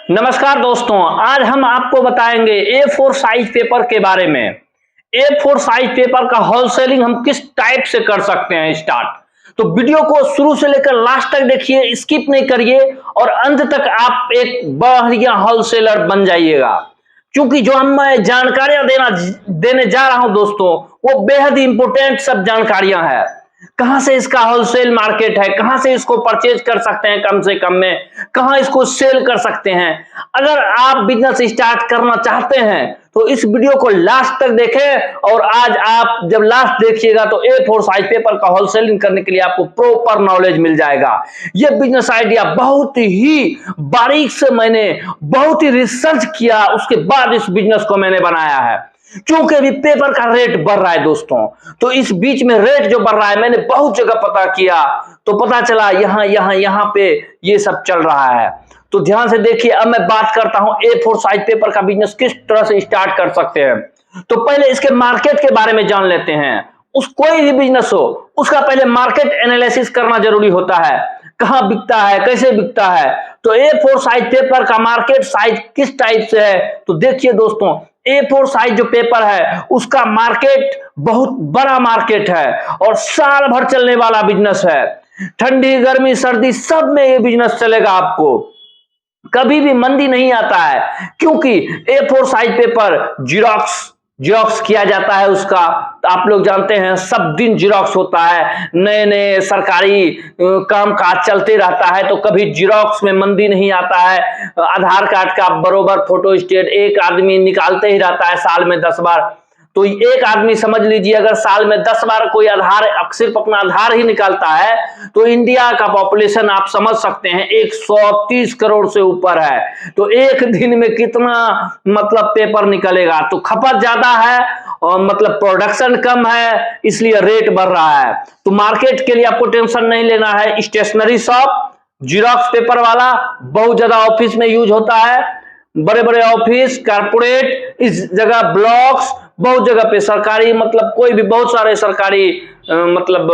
नमस्कार दोस्तों, आज हम आपको बताएंगे A4 साइज पेपर के बारे में। A4 साइज पेपर का होलसेलिंग हम किस टाइप से कर सकते हैं स्टार्ट। तो वीडियो को शुरू से लेकर लास्ट तक देखिए, स्किप नहीं करिए और अंत तक आप एक बढ़िया होलसेलर बन जाइएगा। क्योंकि जो मैं जानकारियां देने जा रहा हूं दोस्तों, वो बेहद इंपोर्टेंट सब जानकारियां हैं। कहां से इसका होलसेल मार्केट है, कहां से इसको परचेज कर सकते हैं कम से कम में, कहां इसको सेल कर सकते हैं। अगर आप बिजनेस स्टार्ट करना चाहते हैं तो इस वीडियो को लास्ट तक देखें, और आज आप जब लास्ट देखिएगा तो A4 साइज पेपर का होलसेलिंग करने के लिए आपको प्रॉपर नॉलेज मिल जाएगा। यह बिजनेस आइडिया बहुत ही बारीक से मैंने बहुत ही रिसर्च किया, उसके बाद इस बिजनेस को मैंने बनाया है। क्योंकि अभी पेपर का रेट बढ़ रहा है दोस्तों, तो इस बीच में रेट जो बढ़ रहा है मैंने बहुत जगह पता किया, तो पता चला यहां पे ये सब चल रहा है। तो ध्यान से देखिए, अब मैं बात करता हूं A4 साइज पेपर का बिजनेस किस तरह से स्टार्ट कर सकते हैं। तो पहले इसके मार्केट के बारे में जान लेते हैं। कोई भी बिजनेस हो, उसका पहले मार्केट एनालिसिस करना जरूरी होता है। कहां बिकता है, कैसे बिकता है। तो A4 साइज पेपर का मार्केट साइज किस टाइप से है, तो देखिए दोस्तों, A4 साइज जो पेपर है उसका मार्केट बहुत बड़ा मार्केट है और साल भर चलने वाला बिजनेस है। ठंडी गर्मी सर्दी सब में ये बिजनेस चलेगा, आपको कभी भी मंदी नहीं आता है। क्योंकि A4 साइज पेपर जिरोक्स किया जाता है उसका, तो आप लोग जानते हैं सब दिन जिरोक्स होता है, नए नए सरकारी काम काज चलते रहता है, तो कभी जिरोक्स में मंदी नहीं आता है। आधार कार्ड का बरोबर फोटो स्टेट एक आदमी निकालते ही रहता है साल में 10 बार। तो एक आदमी समझ लीजिए, अगर साल में 10 बार कोई आधार सिर्फ अपना आधार ही निकालता है, तो इंडिया का पॉपुलेशन आप समझ सकते हैं 130 करोड़ से ऊपर है। तो एक दिन में कितना मतलब पेपर निकलेगा। तो खपत ज्यादा है और मतलब प्रोडक्शन कम है, इसलिए रेट बढ़ रहा है। तो मार्केट के लिए आपको टेंशन नहीं लेना है। स्टेशनरी शॉप, जिरोक्स पेपर वाला बहुत ज्यादा ऑफिस में यूज होता है, बड़े बड़े ऑफिस, कारपोरेट, इस जगह ब्लॉक्स, बहुत जगह पे सरकारी, मतलब कोई भी बहुत सारे सरकारी मतलब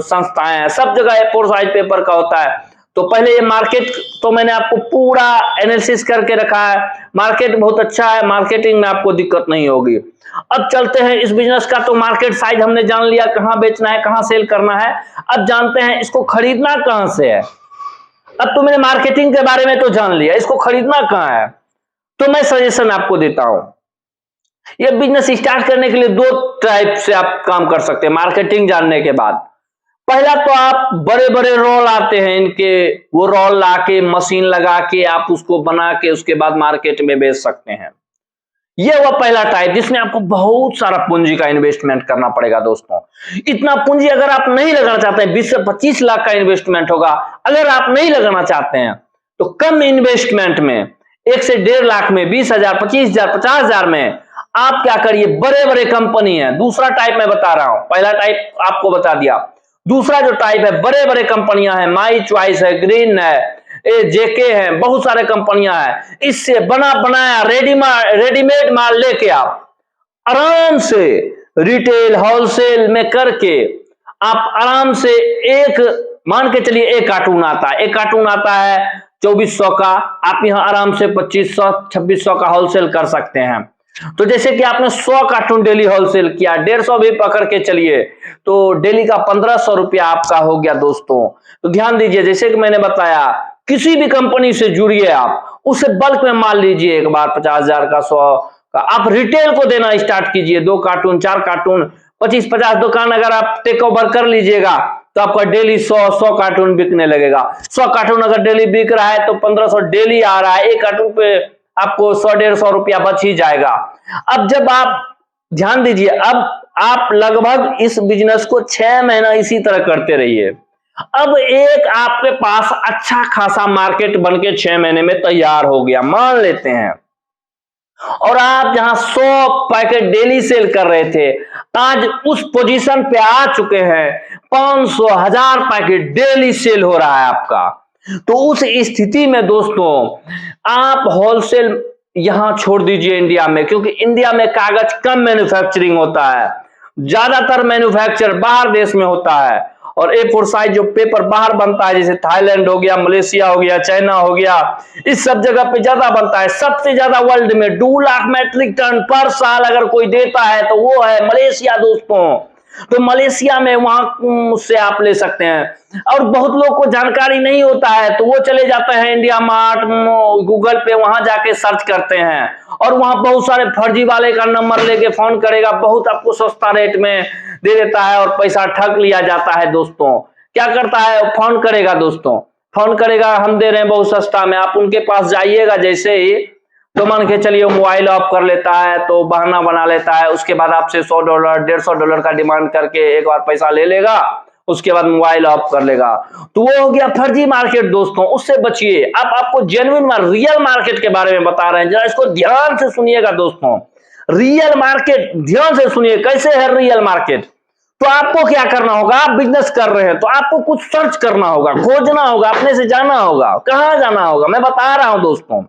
संस्थाएं हैं, सब जगह A4 साइज पेपर का होता है। तो पहले ये मार्केट तो मैंने आपको पूरा एनालिसिस करके रखा है। मार्केट बहुत अच्छा है, मार्केटिंग में आपको दिक्कत नहीं होगी। अब चलते हैं इस बिजनेस का। तो मार्केट साइज हमने जान लिया, कहां बेचना है, कहां सेल करना है। अब जानते हैं इसको खरीदना कहां से है। अब तो मैंने मार्केटिंग के बारे में तो जान लिया, इसको खरीदना कहां है। तो मैं सजेशन आपको देता हूं, यह बिजनेस स्टार्ट करने के लिए 2 टाइप से आप काम कर सकते हैं मार्केटिंग जानने के बाद। पहला तो आप बड़े बड़े रोल आते हैं इनके, वो रोल लाके मशीन लगा के आप उसको बना के उसके बाद मार्केट में बेच सकते हैं। यह वो पहला टाइप जिसमें आपको बहुत सारा पूंजी का इन्वेस्टमेंट करना पड़ेगा दोस्तों। इतना पूंजी अगर आप नहीं लगाना चाहते हैं, 20 से 25 लाख का इन्वेस्टमेंट होगा। अगर आप नहीं लगाना चाहते हैं तो कम इन्वेस्टमेंट में 1 से 1.5 लाख में, 20,000, 25,000, 50,000 में आप क्या करिए, बड़े बड़े कंपनी है। दूसरा टाइप मैं बता रहा हूं, पहला टाइप आपको बता दिया। दूसरा जो टाइप है, बड़े बड़े कंपनियां हैं, माई चॉइस है, ग्रीन है, जेके है, बहुत सारे कंपनियां हैं। इससे बना बनाया रेडीमेड माल लेके आप आराम से रिटेल होलसेल में करके आप आराम से मान के चलिए एक कार्टून आता है, 2400 का, आप यहां आराम से 2500 2600 का होलसेल कर सकते हैं। तो जैसे कि आपने 100 कार्टून डेली होलसेल किया, 150 भी पकड़ के चलिए, तो डेली का 1500 रुपया आपका हो गया दोस्तों। तो ध्यान दीजिए, जैसे कि मैंने बताया, किसी भी कंपनी से जुड़िए, आप उससे बल्क में माल लीजिए, एक बार 50,000 का, 100 का, आप रिटेल को देना स्टार्ट कीजिए। 2 कार्टून 4 कार्टून 25-50 दुकान अगर आप टेक ओवर कर लीजिएगा तो आपका डेली 100 कार्टून बिकने लगेगा। 100 कार्टून अगर डेली बिक रहा है तो 1500 डेली आ रहा है, एक कार्टून पे आपको 100-150 रुपया बच ही जाएगा। अब जब आप ध्यान दीजिए, अब आप लगभग इस बिजनेस को 6 महीना इसी तरह करते रहिए। अब एक आपके पास अच्छा खासा मार्केट बनके 6 महीने में तैयार हो गया मान लेते हैं, और आप जहां 100 पैकेट डेली सेल कर रहे थे, आज उस पोजीशन पे आ चुके हैं 500 1000 पैकेट डेली सेल हो रहा है आपका। तो उस स्थिति में दोस्तों आप होलसेल यहां छोड़ दीजिए इंडिया में, क्योंकि इंडिया में कागज कम मैन्युफैक्चरिंग होता है, ज्यादातर मैन्युफैक्चर बाहर देश में होता है। और A4 साइज जो पेपर बाहर बनता है, जैसे थाईलैंड हो गया, मलेशिया हो गया, चाइना हो गया, इस सब जगह पे ज्यादा बनता है। सबसे ज्यादा वर्ल्ड में 2 लाख मैट्रिक टन पर साल अगर कोई देता है तो वो है मलेशिया दोस्तों। तो मलेशिया में वहां से आप ले सकते हैं। और बहुत लोग को जानकारी नहीं होता है तो वो चले जाते हैं इंडिया मार्ट, गूगल पे, वहां जाके सर्च करते हैं और वहां बहुत सारे फर्जी वाले का नंबर लेके फोन करेगा, बहुत आपको सस्ता रेट में दे देता है और पैसा ठग लिया जाता है दोस्तों। क्या करता है, फोन करेगा दोस्तों, फोन करेगा हम दे रहे हैं बहुत सस्ता में, आप उनके पास जाइएगा जैसे ही तो मान के चलिए मोबाइल ऑफ कर लेता है, तो बहाना बना लेता है। उसके बाद आपसे $100 $150 का डिमांड करके एक बार पैसा ले लेगा, उसके बाद मोबाइल ऑफ कर लेगा। तो वो हो गया फर्जी मार्केट दोस्तों, उससे बचिए। अब आपको जेन्युइन रियल मार्केट के बारे में बता रहे हैं, जरा इसको ध्यान से सुनिएगा दोस्तों। रियल मार्केट ध्यान से सुनिए, कैसे है रियल मार्केट। तो आपको क्या करना होगा, आप बिजनेस कर रहे हैं तो आपको कुछ सर्च करना होगा, खोजना होगा, अपने से जाना होगा। कहां जाना होगा, मैं बता रहा हूं दोस्तों।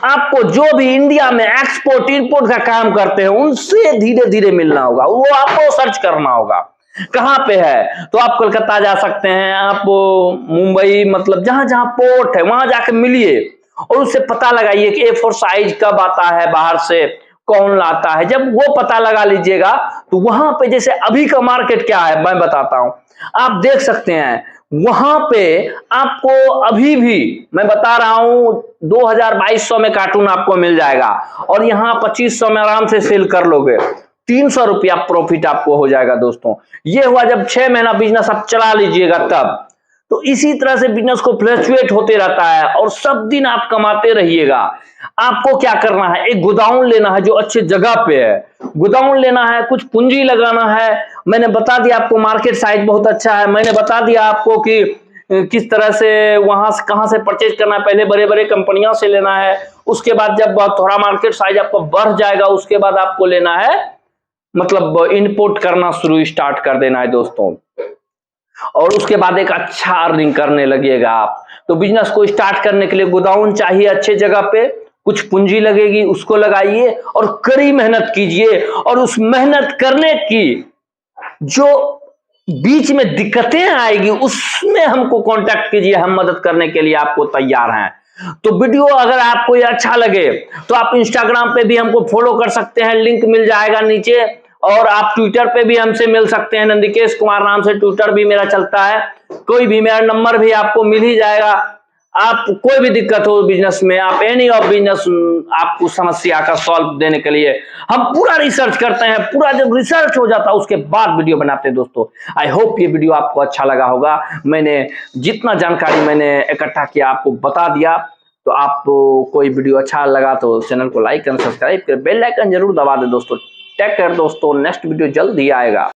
आपको जो भी इंडिया में एक्सपोर्ट इंपोर्ट का काम करते हैं उनसे धीरे धीरे मिलना होगा, वो आपको सर्च करना होगा कहां पे है। तो आप कोलकाता जा सकते हैं, आप मुंबई, मतलब जहां जहां पोर्ट है वहां जाके मिलिए और उससे पता लगाइए कि A4 साइज कब आता है बाहर से, कौन लाता है। जब वो पता लगा लीजिएगा तो वहां पे, जैसे अभी का मार्केट क्या है मैं बताता हूं, आप देख सकते हैं वहां पे आपको अभी भी मैं बता रहा हूं 2200 में कार्टून आपको मिल जाएगा और यहाँ 2500 में आराम से सेल कर लोगे, 300 रुपया प्रॉफिट आपको हो जाएगा दोस्तों। ये हुआ जब 6 महीना बिजनेस आप चला लीजिएगा तब। तो इसी तरह से बिजनेस को फ्लक्चुएट होते रहता है और सब दिन आप कमाते रहिएगा। आपको क्या करना है, एक गोदाउन लेना है जो अच्छे जगह पे है, गोदाउन लेना है, कुछ पूंजी लगाना है। मैंने बता दिया आपको मार्केट साइज बहुत अच्छा है, मैंने बता दिया आपको कि किस तरह से वहां से कहां से परचेज करना है। पहले बड़े बड़े कंपनियों से लेना है, उसके बाद जब थोड़ा मार्केट साइज आपको बढ़ जाएगा उसके बाद आपको लेना है, मतलब इनपुट करना शुरू स्टार्ट कर देना है दोस्तों। और उसके बाद एक अच्छा अर्निंग करने लगिएगा आप। तो बिजनेस को स्टार्ट करने के लिए गोदाउन चाहिए अच्छे जगह पे, कुछ पूंजी लगेगी, उसको लगाइए और कड़ी मेहनत कीजिए। और उस मेहनत करने की जो बीच में दिक्कतें आएगी उसमें हमको कांटेक्ट कीजिए, हम मदद करने के लिए आपको तैयार हैं। तो वीडियो अगर आपको ये अच्छा लगे तो आप इंस्टाग्राम पे भी हमको फॉलो कर सकते हैं, लिंक मिल जाएगा नीचे। और आप ट्विटर पे भी हमसे मिल सकते हैं, नंदिकेश कुमार नाम से ट्विटर भी मेरा चलता है। कोई भी, मेरा नंबर भी आपको मिल ही जाएगा। आप कोई भी दिक्कत हो बिजनेस में, आप एनी ऑफ बिजनेस, आपको समस्या का सॉल्व देने के लिए हम पूरा रिसर्च करते हैं। पूरा जब रिसर्च हो जाता है उसके बाद वीडियो बनाते हैं दोस्तों। आई होप ये वीडियो आपको अच्छा लगा होगा। मैंने जितना जानकारी मैंने इकट्ठा किया आपको बता दिया। तो आपको कोई वीडियो अच्छा लगा तो चैनल को लाइक कर, सब्सक्राइब कर, बेल आइकन जरूर दबा दे दोस्तों। टेक केयर दोस्तों, नेक्स्ट वीडियो जल्द ही आएगा।